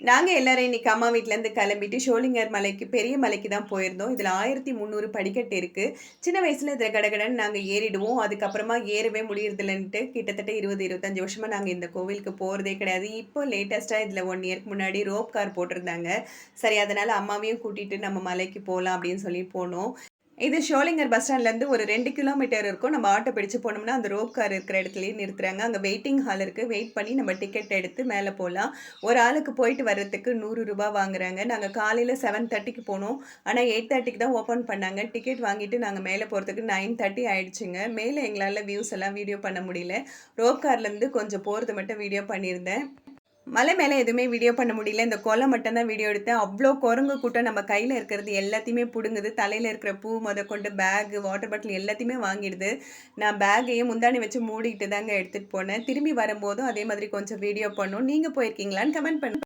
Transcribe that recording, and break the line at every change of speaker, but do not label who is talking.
நாங்க எல்லாரும் இன்னைக்கு அம்மா வீட்லேருந்து கிளம்பிட்டு ஷோலிங்கர் மலைக்கு பெரிய மலைக்கு தான் போயிருந்தோம். இதில 1300 படிக்கட்டு இருக்கு. சின்ன வயசுல இதில கடகடன்னு நாங்க ஏறிடுவோம். அதுக்கப்புறமா ஏறவே முடியறதில்லன்ட்டு கிட்டத்தட்ட 20, 25 வருஷமா நாங்க இந்த கோவிலுக்கு போறதே கிடையாது. இப்போ லேட்டஸ்ட்டா இதில 1 இயர்க்கு முன்னாடி ரோப் கார் போட்டிருந்தாங்க. சரி அதனால அம்மாவையும் கூட்டிட்டு நம்ம மலைக்கு போலாம் அப்படின்னு சொல்லி போனோம். இது ஷோலிங்கர் பஸ் ஸ்டாண்ட்லேருந்து ஒரு 2 கிலோமீட்டர் இருக்கும். நம்ம ஆட்டோ பிடிச்சு போனோம்னா, அந்த ரோப் கார் இருக்கிற இடத்துலயே நிறுத்துறாங்க. அங்க வெயிட்டிங் ஹால் இருக்கு. வெயிட் பண்ணி நம்ம டிக்கெட் எடுத்து மேல போலாம். ஒரு ஆளுக்கு போயிட்டு வர்றதுக்கு ரூ. 100 வாங்குறாங்க. நாங்க காலையில 7:30க்கு போனோம். ஆனா 8:30க்கு தான் ஓப்பன் பண்ணாங்க. டிக்கெட் வாங்கிட்டு நாங்க மேல போறதுக்கு 9:30 ஆயிடுச்சுங்க. மேல எங்களால வியூஸ் எல்லாம் வீடியோ பண்ண முடியல. ரோப் கார்லேருந்து கொஞ்சம் போறது மட்டும் வீடியோ பண்ணியிருந்தேன். மலை மேல எதுவுமே வீடியோ பண்ண முடியல. இந்த கொல்ல மட்டும் தான் வீடியோ எடுத்தேன். அவ்ளோ குரங்கு கூட்டம் நம்ம கையில இருக்கிறது எல்லாத்தையுமே புடுங்குது. தலையில இருக்கிற பூ மொதற்கொண்டு பேக், வாட்டர் பாட்டில் எல்லாத்தையுமே வாங்கிடுது. நான் பேக்கையும் முந்தானி வச்சு மூடிட்டு தாங்க எடுத்துட்டு போனேன். திரும்பி வரும்போதும் அதே மாதிரி கொஞ்சம் வீடியோ பண்ணோம். நீங்க போயிருக்கீங்களான்னு கமெண்ட் பண்ணுங்க.